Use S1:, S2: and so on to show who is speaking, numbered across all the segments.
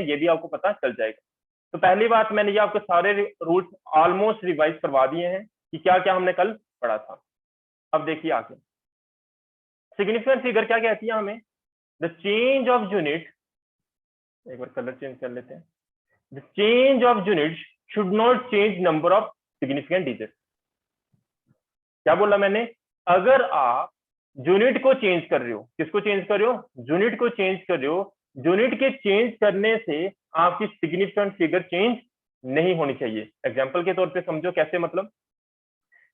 S1: ये भी आपको पता चल जाएगा। तो पहली बात, मैंने ये आपको सारे रूल्स ऑलमोस्ट रिवाइज करवा दिए हैं कि क्या क्या हमने कल पढ़ा था। अब देखिए आगे, सिग्निफिकेंट फिगर क्या कहती है हमें, द चेंज ऑफ यूनिट, एक बार कलर चेंज कर लेते हैं, the change of unit should not change number of significant digit. क्या बोला मैंने, अगर आप यूनिट को चेंज कर रहे हो, किसको चेंज कर रहे हो, यूनिट को चेंज कर रहे हो, यूनिट के चेंज करने से आपकी सिग्निफिकेंट फिगर चेंज नहीं होनी चाहिए। एग्जांपल के तौर पे समझो कैसे, मतलब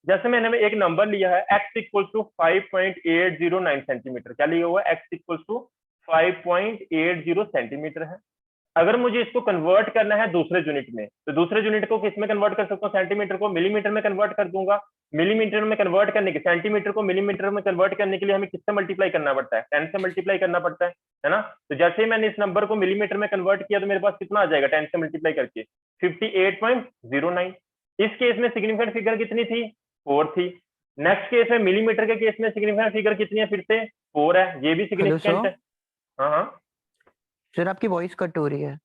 S1: जैसे मैंने एक नंबर लिया है x इक्वल टू 5.809 सेंटीमीटर, क्या लिया हुआ है, x इक्वल टू 5.80 सेंटीमीटर है। अगर मुझे इसको कन्वर्ट करना है दूसरे यूनिट में, तो दूसरे यूनिट को किस में कन्वर्ट कर सकता हूँ, सेंटीमीटर को मिलीमीटर में कन्वर्ट कर दूंगा। मिलीमीटर में कन्वर्ट करने के, सेंटीमीटर को मिलीमीटर में कन्वर्ट करने के लिए हमें किससे मल्टीप्लाई करना पड़ता है, 10 से मल्टीप्लाई करना पड़ता है ना। तो जैसे ही मैंने इस नंबर को मिलीमीटर में कन्वर्ट किया तो मेरे पास कितना आ जाएगा 10 से मल्टीप्लाई करके, 58.09। इस केस में सिग्निफिकेंट फिगर कितनी थी, 4 थी। नेक्स्ट केस में मिलीमीटर के केस में सिग्निफिकेंट फिगर कितनी है, फिर से 4 है, ये भी सिग्निफिकेंट है। हाँ हाँ
S2: सर, आपकी वॉइस कट हो रही है,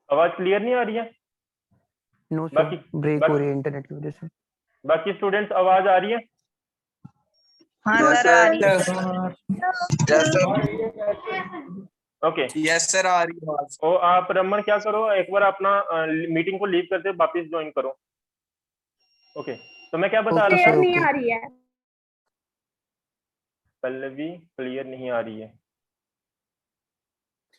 S1: आवाज क्लियर नहीं आ रही है।
S2: नो सर,
S1: बाकी
S2: ब्रेक हो रही है इंटरनेट की वजह से।
S1: बाकी स्टूडेंट्स आवाज आ रही है।
S3: हाँ सर आ रही है।
S1: ओके
S4: यस सर आ रही है।
S1: तो आप रमन क्या करो, एक बार अपना मीटिंग को लीव करते वापस ज्वाइन करो। ओके तो मैं क्या बता रहा था,
S3: नहीं आ रही है
S1: पल्लवी क्लियर नहीं आ रही है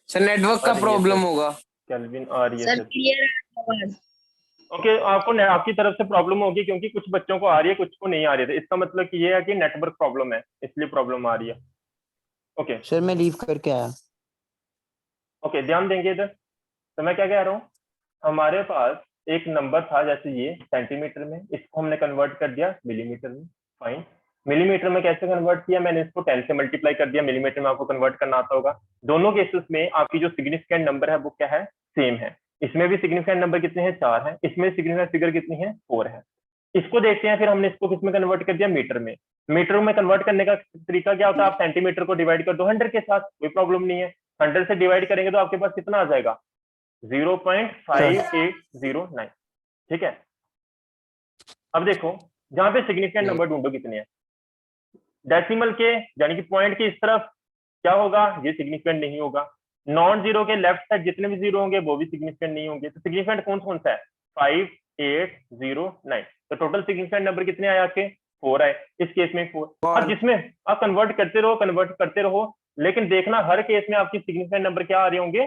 S4: सर, नेटवर्क का प्रॉब्लम होगा।
S1: कैल्विन आ रही है
S3: सर,
S1: सर।
S3: क्लियर आवाज।
S1: ओके आपको आपकी तरफ से प्रॉब्लम होगी क्योंकि कुछ बच्चों को आ रही है, कुछ को नहीं आ रही है, इसका मतलब कि ये है कि नेटवर्क प्रॉब्लम है, इसलिए प्रॉब्लम आ रही है। ओके
S2: सर मैं लीव करके आया।
S1: ओके ध्यान देंगे इधर। तो मैं क्या कह रहा हूँ, हमारे पास एक नंबर था जैसे ये सेंटीमीटर में, इसको हमने कन्वर्ट कर दिया मिलीमीटर में, फाइन। मिलीमीटर में कैसे कन्वर्ट किया, मैंने इसको 10 से मल्टीप्लाई कर दिया, मिलीमीटर में आपको कन्वर्ट करना आता होगा। दोनों केसेस में आपकी जो सिग्निफिकेंट नंबर है वो क्या है, सेम है। इसमें भी सिग्निफिकेंट नंबर कितने हैं, 4 है, इसमें सिग्निफिकेंट फिगर कितनी है, 4 है। इसको देखते हैं, फिर हमने इसको किसमें कन्वर्ट कर दिया, मीटर में। मीटर में कन्वर्ट करने का तरीका क्या होता है, आप सेंटीमीटर को डिवाइड कर दो 100 के साथ, कोई प्रॉब्लम नहीं है। 100 से डिवाइड करेंगे तो आपके पास कितना आ जाएगा, 0.5809। ठीक है, अब देखो जहां पे सिग्निफिकेंट नंबर ढूंढो कितने हैं, डेसिमल के यानी कि पॉइंट के इस तरफ क्या होगा, ये सिग्निफिकेंट नहीं होगा। नॉन जीरो के लेफ्ट साइड जितने भी जीरो होंगे वो भी सिग्निफिकेंट नहीं होंगे। तो सिग्निफिकेंट कौन कौन सा है, 5809। तो टोटल सिग्निफिकेंट नंबर कितने आए आपके, 4 आए, इस केस में 4। अब जिसमें आप कन्वर्ट करते रहो, लेकिन देखना हर केस में आपकी सिग्निफिकेंट नंबर क्या आ रहे होंगे,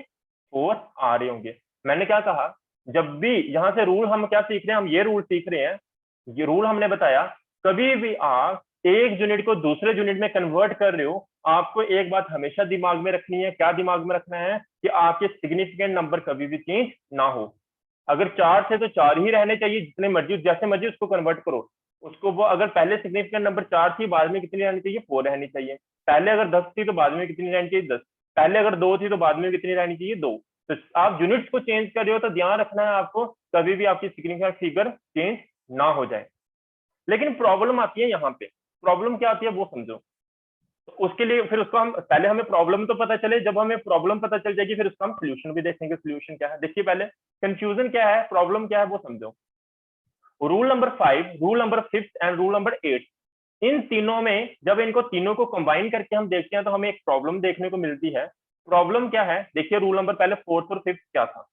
S1: 4 आ रहे होंगे। मैंने क्या कहा, जब भी यहाँ से रूल हम क्या सीख रहे हैं, हम ये रूल सीख रहे हैं, ये रूल हमने बताया, कभी भी आप एक यूनिट को दूसरे यूनिट में कन्वर्ट कर रहे हो, आपको एक बात हमेशा दिमाग में रखनी है। क्या दिमाग में रखना है, कि आपके सिग्निफिकेंट नंबर कभी भी चेंज ना हो। अगर 4 थे तो 4 ही रहने चाहिए, जितने मर्जी जैसे मर्जी उसको कन्वर्ट करो उसको। वो अगर पहले सिग्निफिकेंट नंबर 4 थी, बाद में कितनी रहनी चाहिए, 4 रहनी चाहिए। पहले अगर 10 थी तो बाद में कितनी रहनी चाहिए, 10। पहले अगर 2 थी तो बाद में कितनी रहनी चाहिए, 2। तो आप यूनिट्स को चेंज कर रहे हो तो ध्यान रखना है आपको, कभी भी आपकी सिग्निफिकेंट फिगर चेंज ना हो जाए। लेकिन प्रॉब्लम आती है यहाँ पे, प्रॉब्लम क्या आती है वो समझो। तो उसके लिए फिर उसको हम पहले, हमें प्रॉब्लम तो पता चले, जब हमें प्रॉब्लम पता चल जाएगी फिर उसका हम सोल्यूशन भी देखेंगे, सोल्यूशन क्या है। देखिए पहले कंफ्यूजन क्या है, प्रॉब्लम क्या है वो समझो। Rule number 5, rule number 5 and rule number 8, इन तीनों में जब इनको तीनों को कंबाइन करके हम देखते हैं तो हमें एक प्रॉब्लम देखने को मिलती है। प्रॉब्लम क्या है, देखिए रूल नंबर पहले 4th और 5th क्या था।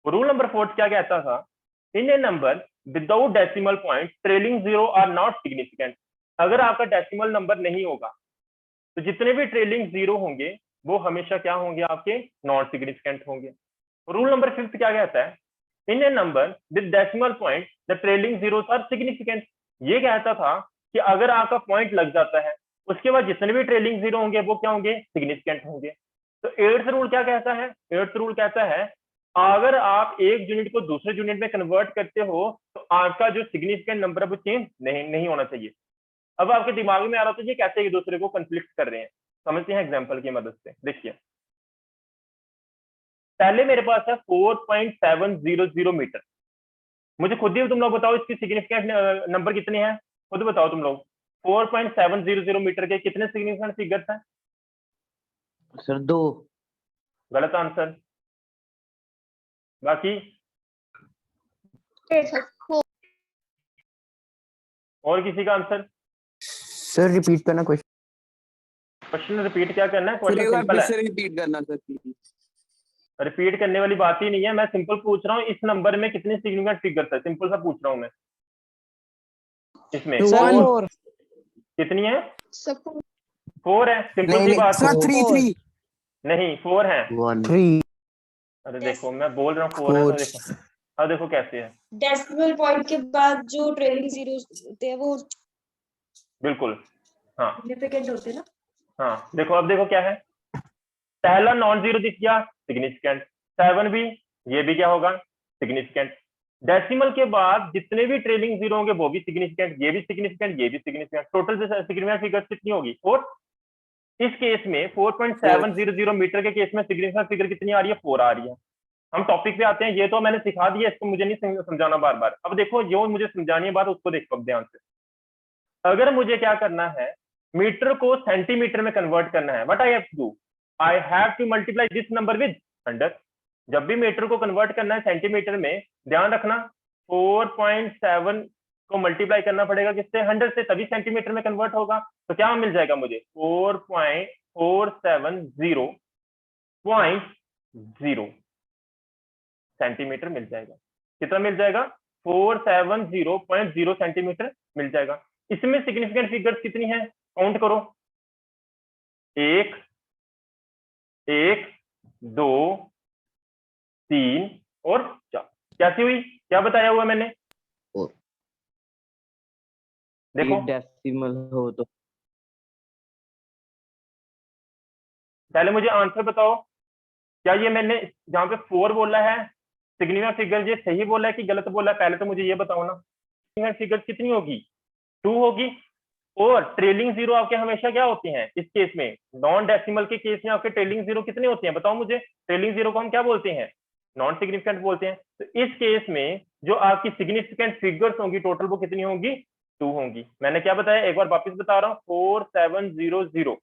S1: रूल नंबर 4 क्या कहता था, in a number without decimal point trailing zero are not significant. अगर आपका डेसिमल नंबर नहीं होगा तो जितने भी ट्रेलिंग जीरो होंगे वो हमेशा क्या होंगे, आपके नॉट सिग्निफिकेंट होंगे। रूल नंबर 5 क्या कहता है, in a number with decimal point the trailing zeros are significant. ये कहता था कि अगर आपका पॉइंट लग जाता है उसके बाद जितने भी ट्रेलिंग जीरो होंगे वो क्या होंगे, सिग्निफिकेंट होंगे। तो 8th रूल क्या कहता है, 8th रूल कहता है अगर आप एक यूनिट को दूसरे यूनिट में कन्वर्ट करते हो तो आपका जो सिग्निफिकेंट नंबर है वो चेंज नहीं होना चाहिए। अब आपके दिमाग में आ रहा था ये कैसे एक दूसरे को कंफ्लिक्ट कर रहे हैं, समझते हैं एग्जांपल की मदद से। देखिए पहले मेरे पास है 4.700 मीटर, मुझे खुद ही तुम लोग बताओ इसकी सिग्निफिकेंट नंबर कितने हैं, खुद बताओ तुम लोग। 4.700 मीटर के कितने सिग्निफिकेंट फिगर्स हैं,
S2: सर 2।
S1: गलत आंसर। बाकी और किसी का आंसर?
S2: सर रिपीट करना क्वेश्चन।
S1: क्वेश्चन रिपीट क्या करना है?
S4: फिर
S1: क्वेश्चन
S4: एक बार
S1: सिंपल
S4: फिर
S1: है,
S4: से रिपीट करना सर प्लीज।
S1: रिपीट करने वाली बात ही नहीं है। मैं सिंपल पूछ रहा हूँ इस नंबर में कितने सिग्निफिकेंट फिगर्स है, सिंपल सा पूछ रहा हूँ मैं। इसमें
S4: सर
S2: फोर।
S1: कितनी है?
S3: सर
S1: 4 है, सिंपल
S4: नहीं
S1: सी
S4: नहीं
S1: बात है।
S4: सर 3
S1: नहीं 4 है।
S2: 3
S1: अरे देखो मैं बोल रहा हूँ 4 है, तो
S2: 4
S1: देखो अब देखो कैसे है।
S5: डेसिमल पॉइंट के बाद जो ट्रेलिंग जीरोस होते हैं वो
S1: बिल्कुल, हाँ
S5: सिग्निफिकेंट होते हैं ना।
S1: हाँ देखो, अब देखो क्या है। पहला नॉन जीरो दिख गया, सिग्निफिकेंट। 7 भी, ये भी क्या होगा? सिग्निफिकेंट। डेसिमल के बाद जितने भी ट्रेलिंग जीरो होंगे वो भी सिग्निफिकेंट, ये भी सिग्निफिकेंट, ये भी सिग्निफिकेंट। टोटल सिग्निफिकेंट फिगर्स कितनी होगी? 4। इस केस में 4.700 मीटर के केस में सिग्निफिकेंट फिगर कितनी आ रही है? 4 आ रही है। हम टॉपिक पे आते हैं, ये तो मैंने सिखा दिया, इसको मुझे नहीं समझाना बार बार। अब देखो जो मुझे समझानी है बात उसको देखो अब ध्यान से। अगर मुझे क्या करना है, मीटर को सेंटीमीटर में कन्वर्ट करना है, what I have to do? I have to multiply this number with 100। जब भी मीटर को कन्वर्ट करना है सेंटीमीटर में, ध्यान रखना 4.7 को मल्टीप्लाई करना पड़ेगा किससे? 100 से, तभी सेंटीमीटर में कन्वर्ट होगा। तो क्या मिल जाएगा मुझे? 4.470 सेंटीमीटर मिल जाएगा। कितना मिल जाएगा? 470.0 सेंटीमीटर मिल जाएगा। इसमें सिग्निफिकेंट फिगर्स कितनी है? काउंट करो, 1 1 2 3 और 4। कैसी हुई? क्या बताया हुआ मैंने? देखो
S2: डेसिमल हो तो
S1: पहले मुझे आंसर बताओ, क्या ये मैंने जहां पे 4 बोला है सिग्निफिकेंट फिगर, ये सही बोला है कि गलत बोला है? पहले तो मुझे ये बताओ ना। सिग्निफिकेंट फिगर कितनी होगी? 2 होगी। और ट्रेलिंग जीरो आपके हमेशा क्या होते हैं इस केस में? नॉन डेसिमल के केस में आपके ट्रेलिंग जीरो कितने होते हैं? बताओ मुझे। ट्रेलिंग जीरो को हम क्या बोलते हैं? नॉन सिग्निफिकेंट बोलते हैं। तो इस केस में जो आपकी सिग्निफिकेंट फिगर्स होंगी टोटल, वो कितनी होंगी? 2 होंगी। मैंने क्या बताया, एक बार वापस बता रहा हूँ, 4700।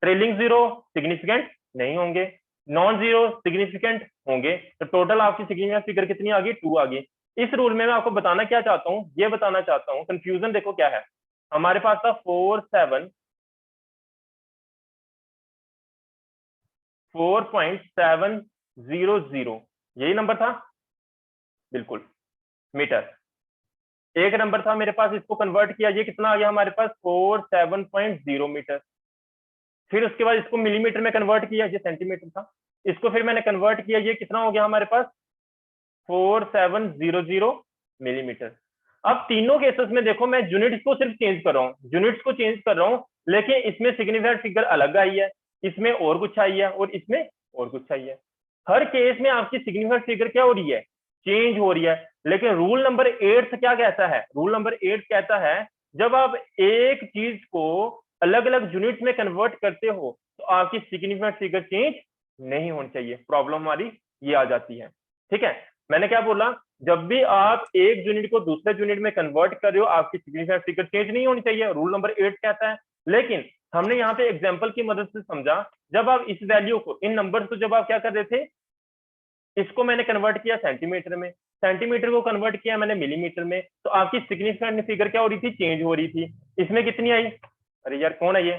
S1: ट्रेलिंग जीरो सिग्निफिकेंट नहीं होंगे, नॉन जीरो सिग्निफिकेंट होंगे। तो टोटल आपकी सिग्निफिकेंट फिगर कितनी आ गई? 2 आ गई। इस रूल में मैं आपको बताना क्या चाहता हूँ, ये बताना चाहता हूँ, कंफ्यूजन देखो क्या है। हमारे पास था 4.700, यही नंबर था, बिल्कुल, मीटर। एक नंबर था मेरे पास, इसको कन्वर्ट किया, ये कितना आ गया हमारे पास? 47.0 मीटर। फिर उसके बाद इसको मिलीमीटर में कन्वर्ट किया, ये सेंटीमीटर था। इसको फिर मैंने कन्वर्ट किया, ये कितना हो गया हमारे पास? 4700 मिलीमीटर। अब तीनों केसेस में देखो, मैं यूनिट्स को सिर्फ चेंज कर रहा हूँ, यूनिट्स को चेंज कर रहा हूँ, लेकिन इसमें सिग्निफिकेंट फिगर अलग आई है, इसमें और कुछ आई है, और इसमें और कुछ आई है। हर केस में आपकी सिग्निफिकेंट फिगर क्या हो रही है? चेंज हो रही है। लेकिन रूल नंबर 8 क्या कहता है? रूल नंबर 8 कहता है जब आप एक चीज को अलग अलग यूनिट में कन्वर्ट करते हो तो आपकी सिग्निफिकेंट फिगर चेंज नहीं होनी चाहिए। प्रॉब्लम हमारी ये आ जाती है। ठीक है, मैंने क्या बोला? जब भी आप एक यूनिट को दूसरे यूनिट में कन्वर्ट कर रहे हो, आपकी सिग्निफिकेंट फिगर चेंज नहीं होनी चाहिए, रूल नंबर 8 कहता है। लेकिन हमने यहाँ पे एग्जांपल की मदद से समझा, जब आप इस वैल्यू को, इन नंबर्स को जब आप क्या कर रहे थे, इसको मैंने कन्वर्ट किया सेंटीमीटर में, सेंटीमीटर को कन्वर्ट किया मैंने मिलीमीटर में, तो आपकी सिग्निफिकेंट फिगर क्या हो रही थी? चेंज हो रही थी। इसमें कितनी आई? अरे यार कौन है ये?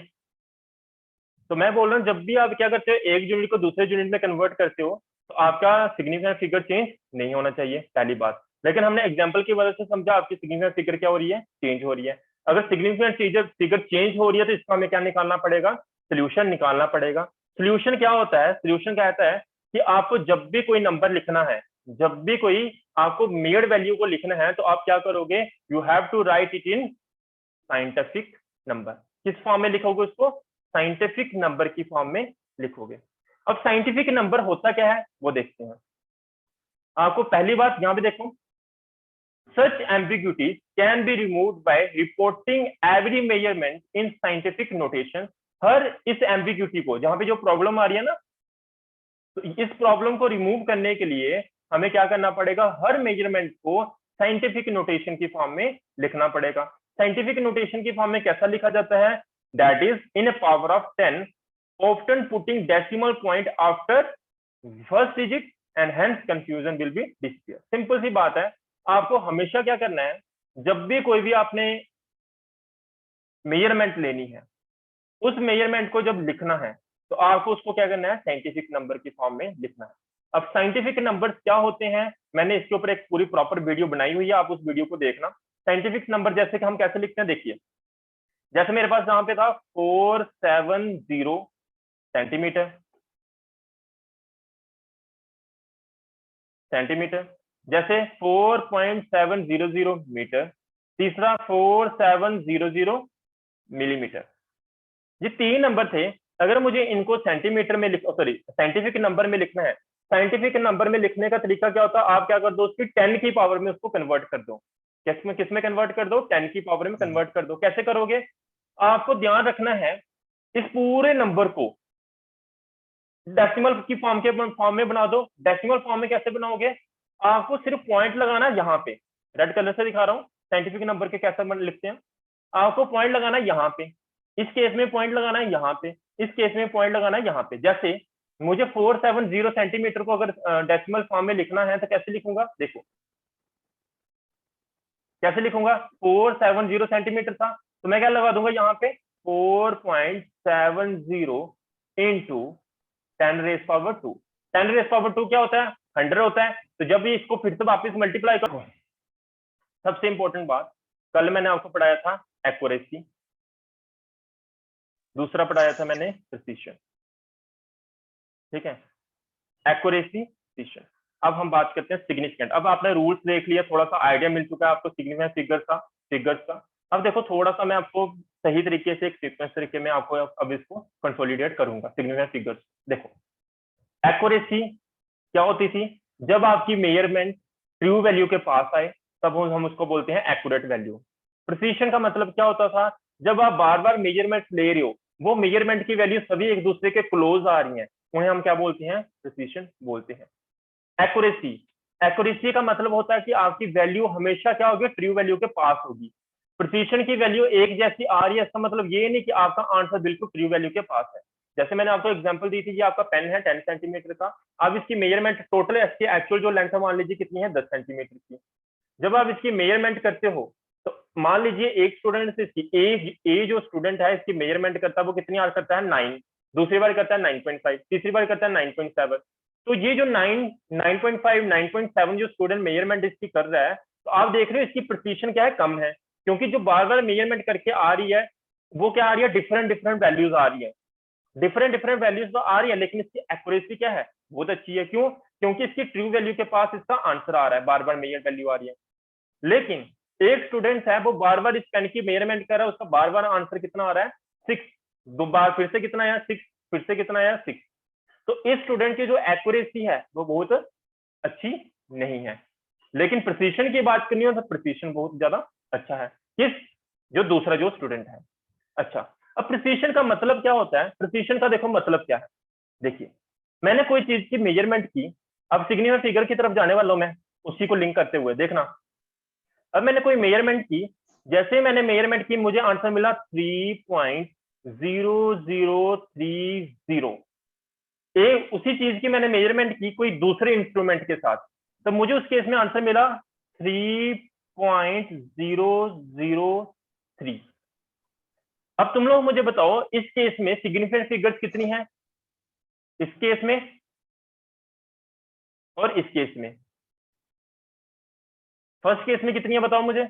S1: तो मैं बोल रहा हूँ जब भी आप क्या करते हो, एक यूनिट को दूसरे यूनिट में कन्वर्ट करते हो, तो आपका सिग्निफिकेंट फिगर चेंज नहीं होना चाहिए, पहली बात। लेकिन हमने एग्जांपल की वजह से समझा आपकी सिग्निफिकेंट फिगर क्या हो रही है? चेंज हो रही है। अगर सिग्निफिकेंट फिगर चेंज हो रही है तो इसका हमें क्या निकालना पड़ेगा? सोल्यूशन निकालना पड़ेगा। सोल्यूशन क्या होता है? सोल्यूशन कहता है कि आपको जब भी कोई नंबर लिखना है, जब भी कोई आपको मेड वैल्यू को लिखना है, तो आप क्या करोगे? You have to write it in scientific number. किस फॉर्म में लिखोगे उसको? साइंटिफिक नंबर की फॉर्म में लिखोगे। अब साइंटिफिक नंबर होता क्या है वो देखते हैं। आपको पहली बात यहां पे देखो, such ambiguity can be removed by reporting every measurement in scientific notation. हर इस एम्बिग्यूटी को, जहां पे जो प्रॉब्लम आ रही है ना, तो इस प्रॉब्लम को रिमूव करने के लिए हमें क्या करना पड़ेगा? हर मेजरमेंट को साइंटिफिक नोटेशन की फॉर्म में लिखना पड़ेगा। साइंटिफिक नोटेशन की फॉर्म में कैसा लिखा जाता है? That is in a power of 10, often putting decimal point after first digit and hence confusion will be disappear. Simple सी बात है, आपको हमेशा क्या करना है, जब भी कोई भी आपने मेजरमेंट लेनी है, उस मेजरमेंट को जब लिखना है तो आपको उसको क्या करना है, साइंटिफिक नंबर की फॉर्म में लिखना है। अब साइंटिफिक नंबर्स क्या होते हैं, मैंने इसके ऊपर एक पूरी प्रॉपर वीडियो बनाई हुई है, आप उस वीडियो को देखना। साइंटिफिक नंबर जैसे कि हम कैसे लिखते हैं, देखिए जैसे मेरे पास जहां पे था 470 सेंटीमीटर, जैसे 4.700 मीटर, तीसरा 4700 मिलीमीटर। ये 3 नंबर थे, अगर मुझे इनको सेंटीमीटर में साइंटिफिक नंबर में लिखना है, साइंटिफिक नंबर में लिखने का तरीका क्या होता है, आप क्या कर दो, उसकी 10 की पावर में उसको कन्वर्ट कर दो। किसमें कन्वर्ट कर दो, 10 की पावर में कन्वर्ट कर दो। कैसे करोगे, आपको ध्यान रखना है इस पूरे नंबर को डेसिमल की फॉर्म में बना दो। डेसिमल फॉर्म में कैसे बनाओगे, आपको सिर्फ पॉइंट लगाना है यहाँ पे, रेड कलर से दिखा रहा हूँ साइंटिफिक नंबर के कैसे लिखते हैं। आपको पॉइंट लगाना है यहाँ पे, इस केस में पॉइंट लगाना है यहाँ पे, इस केस में पॉइंट लगाना है यहाँ पे। जैसे मुझे 470 सेंटीमीटर को अगर डेसिमल फॉर्म में लिखना है तो कैसे लिखूंगा, देखो कैसे लिखूंगा, 470 सेंटीमीटर था तो मैं क्या लगा दूंगा यहाँ पे 4.70 इंटू 10⁻²। 10⁻² क्या होता है, 100 होता है। तो जब भी इसको फिर से वापस मल्टीप्लाई करो, सबसे इंपॉर्टेंट बात, कल मैंने आपको पढ़ाया था एक्यूरेसी, दूसरा पढ़ाया था मैंने प्रिसीशन, ठीक है, एक्यूरेसी, प्रिसीशन। अब हम बात करते हैं सिग्निफिकेंट। अब आपने रूल्स देख लिया, थोड़ा सा आइडिया मिल चुका है आपको सिग्निफिकेंट फिगर्स का। अब देखो थोड़ा सा मैं आपको सही तरीके से एक सीक्वेंस तरीके में आपको अब इसको कंसोलिडेट करूंगा सिग्निफिकेंट फिगर्स। देखो एक्यूरेसी क्या होती थी, जब आपकी मेजरमेंट ट्रू वैल्यू के पास आए तब हम उसको बोलते हैं एक्यूरेट वैल्यू। प्रिसीशन का मतलब क्या होता था, जब आप बार बार मेजरमेंट ले रहे हो, वो मेजरमेंट की वैल्यू सभी एक दूसरे के क्लोज आ रही हैं, उन्हें हम क्या बोलते हैं, प्रिसीशन बोलते हैं। एक्यूरेसी का मतलब होता है कि आपकी वैल्यू हमेशा क्या होगी, ट्रू वैल्यू के पास होगी। प्रिसीशन की वैल्यू एक जैसी आ रही है, इसका मतलब ये नहीं कि आपका आंसर बिल्कुल ट्रू वैल्यू के पास है। जैसे मैंने आपको एग्जांपल दी थी, ये आपका पेन है 10 सेंटीमीटर का, अब इसकी मेजरमेंट टोटल इसकी एक्चुअल जो लेंथ है मान लीजिए कितनी है, 10 सेंटीमीटर की। जब आप इसकी मेजरमेंट करते हो तो मान लीजिए एक स्टूडेंट से इसकी ए जो स्टूडेंट है इसकी मेजरमेंट करता है, वो कितनी आर करता है, 9, दूसरी बार करता है 9.5, तीसरी बार करता है 9.7। तो ये जो 9.5 9.7 जो स्टूडेंट मेजरमेंट इसकी कर रहा है, तो आप देख रहे हो इसकी प्रिसीशन क्या है, कम है, क्योंकि जो बार बार मेजरमेंट करके आ रही है वो क्या आ रही है, डिफरेंट वैल्यूज आ रही है, डिफरेंट वैल्यूज तो आ रही है, लेकिन इसकी एक्यूरेसी क्या है, बहुत अच्छी है। क्यों, क्योंकि इसकी ट्रू वैल्यू के पास इसका आंसर आ रहा है, बार बार मेजर वैल्यू आ रही है। लेकिन एक स्टूडेंट है वो बार बार इस पेन की मेजरमेंट कर रहा है, उसका बार बार आंसर कितना आ रहा है, 6, दो बार फिर से कितना आया 6, फिर से कितना आया 6। तो इस स्टूडेंट की जो एक्यूरेसी है वो बहुत अच्छी नहीं है। लेकिन प्रिसीशन की बात करनी हो तो प्रिसीशन बहुत ज्यादा अच्छा है, किस, जो दूसरा जो स्टूडेंट है। अच्छा, अब प्रिसीशन का मतलब क्या होता है, प्रिसीशन का देखो मतलब क्या है, देखिए मैंने कोई चीज की मेजरमेंट की, अब सिग्निफिकेंट फिगर की तरफ जाने वाला हूं मैं, उसी को लिंक करते हुए देखना। अब मैंने कोई मेजरमेंट की, जैसे मैंने मेजरमेंट की मुझे आंसर मिला 3.0030। एक उसी चीज की मैंने मेजरमेंट की कोई दूसरे इंस्ट्रूमेंट के साथ, तो मुझे उस केस में आंसर मिला 3.003। अब तुम लोग मुझे बताओ इस केस में सिग्निफिकेंट फिगर्स कितनी है, इस केस में और इस केस में, फर्स्ट केस में कितनी है बताओ मुझे,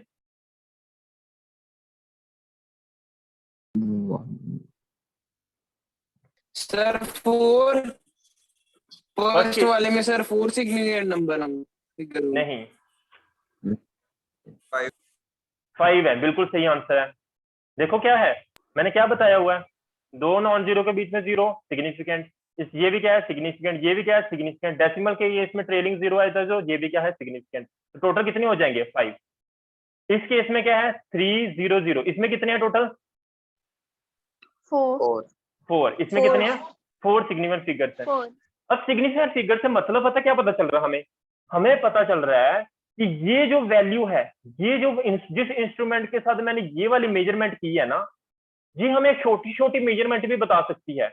S4: सर 4, फर्स्ट
S1: Okay.
S4: वाले में सर 4 सिग्निफिकेंट नंबर हम
S1: नहीं 5 है, बिल्कुल सही आंसर है। देखो क्या है, मैंने क्या बताया हुआ है, दो नॉन जीरो के बीच में 0 सिग्निफिकेंट, ये भी क्या है सिग्निफिकेंट, ये भी क्या है सिग्निफिकेंट, डेसिमल के ये इसमें ट्रेलिंग 0 है जो ये भी क्या है सिग्निफिकेंट। तो टोटल कितने हो जाएंगे 5। इस केस में क्या है 300, इसमें कितने हैं टोटल 4, इसमें कितने हैं 4 सिग्निफिकेंट फिगर्स हैं। अब सिग्निफिकेंट फिगर से मतलब पता क्या पता चल रहा है हमें पता चल रहा है कि ये जो वैल्यू है, ये जो जिस इंस्ट्रूमेंट के साथ मैंने ये वाली मेजरमेंट की है ना, ये हमें छोटी छोटी मेजरमेंट भी बता सकती है,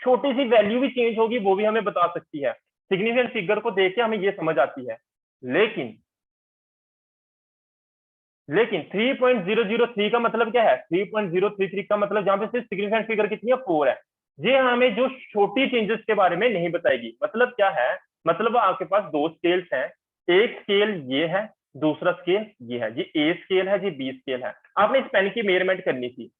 S1: छोटी सी वैल्यू भी चेंज होगी वो भी हमें बता सकती है। सिग्निफिकेंट फिगर को देख के हमें ये समझ आती है। लेकिन 3.003 का मतलब क्या है? 3.033 का मतलब जहां पे सिर्फ सिग्निफिकेंट फिगर कितनी है? 4 है। ये हमें जो छोटी चेंजेस के बारे में नहीं बताएगी। मतलब क्या है? मतलब आपके पास दो स्केल्स हैं, एक स्केल ये है, दूसरा स्केल ये है। ये ए स्केल है, ये बी स्केल है। आपने इस पेन की मेजरमेंट करनी थी,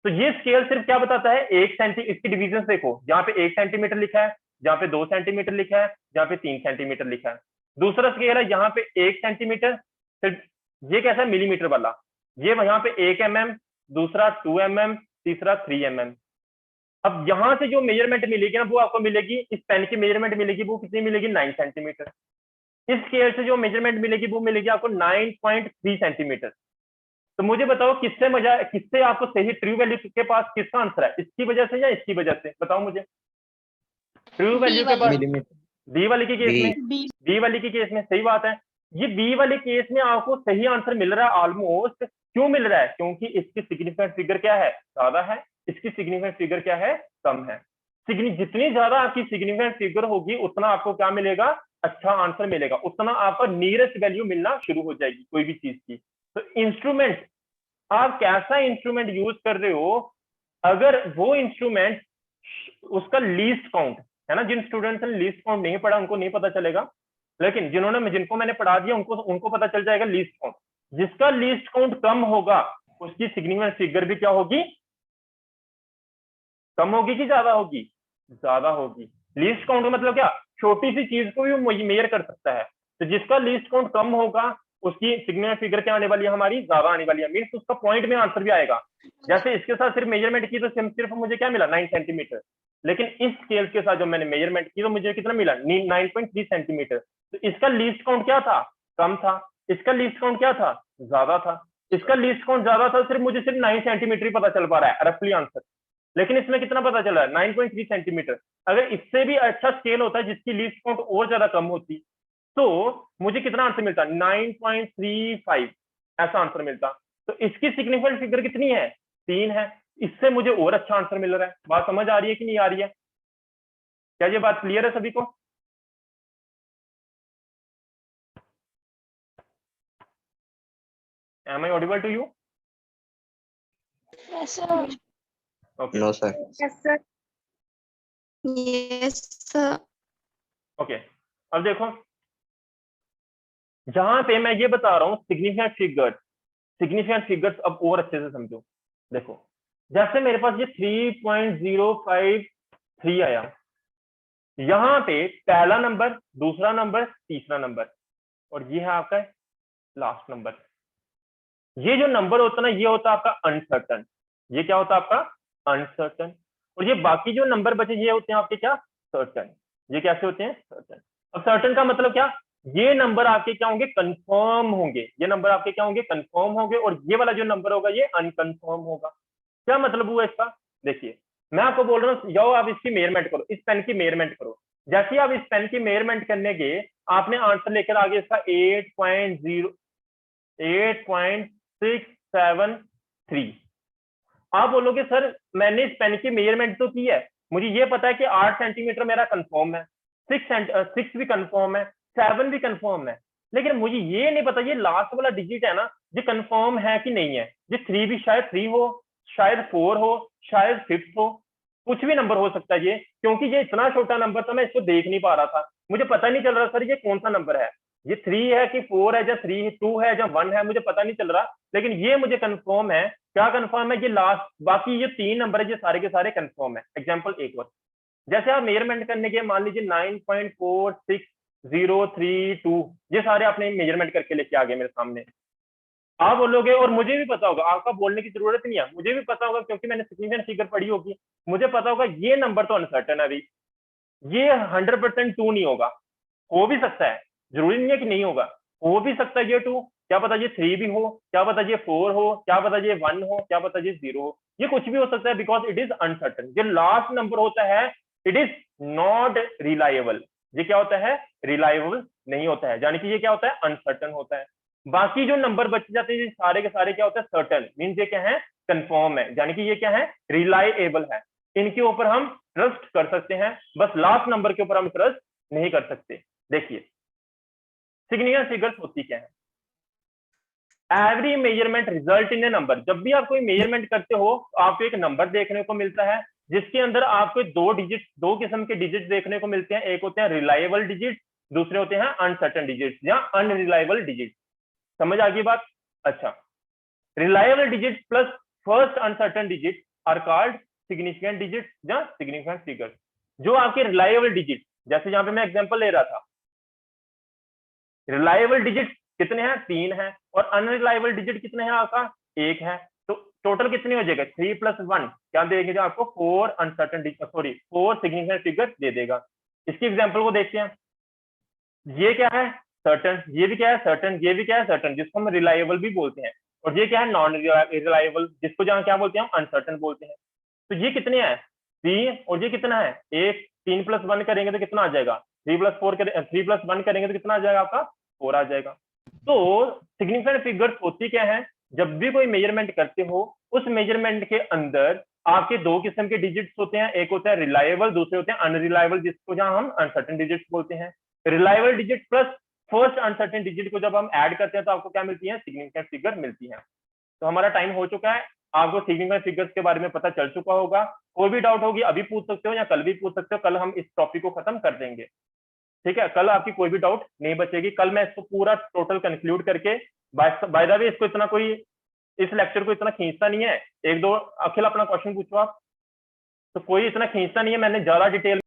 S1: तो ये स्केल सिर्फ क्या बताता है? 1 सेंटीमीटर। इसकी डिविजन देखो, जहाँ पे 1 सेंटीमीटर लिखा है, जहाँ पे 2 सेंटीमीटर लिखा है, जहाँ पे 3 सेंटीमीटर लिखा है। दूसरा स्केल है यहाँ पे 1 सेंटीमीटर, फिर ये कैसा है? मिलीमीटर वाला। ये यहाँ पे 1 mm, दूसरा 2 mm, तीसरा 3 mm। अब यहाँ से जो मेजरमेंट मिलेगी ना, वो आपको मिलेगी, इस पेन की मेजरमेंट मिलेगी, वो कितनी मिलेगी? 9 सेंटीमीटर। इस स्केल से जो मेजरमेंट मिलेगी वो मिलेगी आपको 9.3 सेंटीमीटर। तो मुझे बताओ किससे आपको सही ट्रू वैल्यू के पास किसका आंसर है? इसकी वजह से या इसकी वजह से? बताओ मुझे। ट्रू वैल्यू के पास
S2: मिलीमीटर।
S1: बी वाली के केस में, बी वाली के केस में सही बात है। ये बी वाले केस में आपको सही आंसर मिल रहा है ऑलमोस्ट। क्यों मिल रहा है? क्योंकि इसकी सिग्निफिकेंट फिगर क्या है? ज्यादा है, इसकी सिग्निफिकेंट फिगर क्या है? कम है। जितनी ज्यादा आपकी सिग्निफिकेंट फिगर होगी उतना आपको क्या मिलेगा? अच्छा आंसर मिलेगा, उतना आपका नियरेस्ट वैल्यू मिलना शुरू हो जाएगी कोई भी चीज की। तो इंस्ट्रूमेंट, आप कैसा इंस्ट्रूमेंट यूज कर रहे हो, अगर वो इंस्ट्रूमेंट उसका लीस्ट काउंट है ना, जिन स्टूडेंट्स ने लीस्ट काउंट नहीं पढ़ा उनको नहीं पता चलेगा, लेकिन जिनको मैंने पढ़ा दिया उनको पता चल जाएगा लीस्ट काउंट। जिसका लीस्ट काउंट कम होगा उसकी सिग्निफिकेंट फिगर भी क्या होगी? कम होगी कि ज्यादा होगी? ज्यादा होगी। लीस्ट काउंट का मतलब क्या? छोटी सी चीज को भी वो मेजर कर सकता है। तो जिसका लीस्ट काउंट कम होगा उसकी सिग्निफिकेंट फिगर क्या आने वाली है? हमारी ज्यादा आने वाली है। मीन्स उसका पॉइंट में आंसर भी आएगा। जैसे इसके साथ सिर्फ मेजरमेंट की तो सिर्फ मुझे क्या मिला? 9 सेंटीमीटर। लेकिन इस स्केल के साथ जब मैंने मेजरमेंट की तो मुझे कितना मिला? 9.3 सेंटीमीटर। तो इसका लीस्ट काउंट क्या था? कम था। इसका लीस्ट काउंट क्या था? ज्यादा था। इसका लीस्ट काउंट ज्यादा था, मुझे सिर्फ 9 सेंटीमीटर ही पता चल पा रहा है रफली आंसर। लेकिन इसमें कितना पता चला है? 9.3 सेंटीमीटर। अगर इससे भी अच्छा स्केल होता है जिसकी लीस्ट काउंट और ज्यादा कम होती, तो मुझे कितना आंसर मिलता? 9.35 ऐसा आंसर मिलता। तो इसकी सिग्निफिकेंट फिगर कितनी है? 3 है। इससे मुझे और अच्छा आंसर मिल रहा है। बात समझ आ रही है कि नहीं आ रही है? क्या ये बात क्लियर है सभी को? Am I audible to you?
S3: Yes, sir.
S1: Okay.
S2: No sir.
S3: Yes, sir. Yes, sir.
S1: Okay, अब देखो जहां पे मैं ये बता रहा हूँ सिग्निफिकेंट फिगर्स अब और अच्छे से समझो। देखो जैसे मेरे पास ये 3.053 आया, यहाँ पे पहला नंबर, दूसरा नंबर, तीसरा नंबर, और ये है आपका लास्ट नंबर। ये जो नंबर होता है ना, ये होता है आपका अनसर्टन। ये क्या होता है आपका? अनसर्टन। और ये बाकी जो नंबर बचे ये होते हैं आपके क्या? सर्टन। ये कैसे होते हैं? सर्टन। अब सर्टन का मतलब क्या? ये नंबर आपके क्या होंगे? कंफर्म होंगे। ये नंबर आपके क्या होंगे? कंफर्म होंगे। और ये वाला जो नंबर होगा ये अनकंफर्म होगा। क्या मतलब हुआ इसका? देखिए मैं आपको बोल रहा हूँ, जाओ आप इसकी मेजरमेंट करो, इस पेन की मेजरमेंट करो। जैसे आप इस पेन की मेजरमेंट करने गए, आपने आंसर लेकर आगे इसका 8.673। आप बोलोगे सर मैंने इस पेन की मेजरमेंट तो की है, मुझे ये पता है कि 8 सेंटीमीटर मेरा कंफर्म है, 6 भी कंफर्म है, 7 भी कंफर्म है, लेकिन मुझे ये नहीं पता ये लास्ट वाला डिजिट है ना, ये कंफर्म है कि नहीं है। ये 3 भी शायद 3 हो, शायद 4 हो, शायद 5 हो, कुछ भी नंबर हो सकता है ये, क्योंकि ये इतना छोटा नंबर था मैं इसको देख नहीं पा रहा था, मुझे पता नहीं चल रहा सर ये कौन सा नंबर है, ये 3 है कि 4 है, या 3 2 है, या 1 है, मुझे पता नहीं चल रहा। लेकिन ये मुझे कंफर्म है। क्या कंफर्म है? ये लास्ट, बाकी ये 3 नंबर है ये सारे के सारे कंफर्म है। एग्जांपल एक और, जैसे आप मेजरमेंट करने के मान लीजिए 9.4603 ये सारे आपने मेजरमेंट करके लेके आ गए मेरे सामने। आप बोलोगे, और मुझे भी पता होगा, आपका बोलने की जरूरत नहीं है, मुझे भी पता होगा क्योंकि मैंने सिग्निफिकेंट फिगर पढ़ी होगी, मुझे पता होगा ये नंबर तो अनसर्टेन है अभी, ये 100% 2 नहीं होगा। हो भी सकता है, जरूरी नहीं है कि नहीं होगा, हो भी सकता है ये 2, क्या पता ये 3 भी हो, क्या पता ये 4 हो, क्या पता ये 1 हो, क्या पता ये 0 हो, ये कुछ भी हो सकता है, बिकॉज इट इज अनसर्टेन। जो लास्ट नंबर होता है इट इज नॉट रिलायबल। ये क्या होता है? रिलायबल नहीं होता है, यानी कि ये क्या होता है? अनसर्टेन होता है। बाकी जो नंबर बच जाते हैं सारे के सारे क्या होता है? सर्टेन। मीन्स ये क्या है? कंफर्म है, यानी कि ये क्या है? रिलायबल है, इनके ऊपर हम ट्रस्ट कर सकते हैं। बस लास्ट नंबर के ऊपर हम ट्रस्ट नहीं कर सकते। देखिए सिग्निफिकेंट फिगर्स होती क्या है, every measurement result in a number. जब भी आप कोई मेजरमेंट करते हो आपको एक नंबर देखने को मिलता है जिसके अंदर आपको दो किस्म के डिजिट देखने को मिलते हैं। एक होते हैं रिलायबल डिजिट, दूसरे होते हैं अनसर्टेन डिजिट या अनरिलायबल डिजिट। समझ आ गई बात? अच्छा, reliable digit plus first uncertain digit are called significant digit या सिग्निफिकेंट फिगर। जो आपके रिलायबल डिजिट, जैसे यहाँ पे मैं एग्जांपल ले रहा था, रिलायबल डिजिट कितने हैं? 3 है, और अनरिलायबल डिजिट कितने हैं आपका? 1 है। तो टोटल कितने हो जाएगा? 3 + 1 क्या देगा? जो आपको 4 uncertain digit, sorry 4 significant figure दे देगा। इसकी एग्जांपल को देखते हैं। ये क्या है? सर्टेन। ये भी क्या है? सर्टेन। ये भी क्या है? सर्टेन, जिसको हम रिलायबल भी बोलते हैं। और ये क्या है? नॉन रिलायबल, जिसको जहाँ क्या बोलते हैं? अनसर्टेन बोलते हैं। तो ये कितने हैं? 3, और ये कितना है? 1। 3 + 1 करेंगे तो कितना आ जाएगा? 3 + 1 करेंगे तो कितना आ जाएगा आपका? 4 आ जाएगा। तो सिग्निफिकेंट फिगर्स होती क्या है? जब भी कोई मेजरमेंट करते हो उस मेजरमेंट के अंदर आपके 2 किस्म के डिजिट्स होते हैं। एक होता है रिलायबल, दूसरे होते हैं अनरिलायबल, जिसको जहां हम अनसर्टेन डिजिट्स बोलते हैं। Reliable digit plus first uncertain digit को जब हम ऐड करते हैं तो आपको क्या मिलती है? सिग्निफिकेंट फिगर मिलती है। तो हमारा टाइम हो चुका है, आपको सिग्निफिकेंट फिगर्स के बारे में पता चल चुका होगा। कोई भी डाउट होगी अभी पूछ सकते हो या कल भी पूछ सकते हो। कल हम इस टॉपिक को खत्म कर देंगे, ठीक है? कल आपकी कोई भी डाउट नहीं बचेगी। कल मैं इसको पूरा टोटल कंक्लूड करके, बाय द वे इसको इतना कोई, इस लेक्चर को इतना खींचता नहीं है। 1-2 अखिल अपना क्वेश्चन पूछो आप। तो कोई इतना खींचता नहीं है, मैंने ज्यादा डिटेल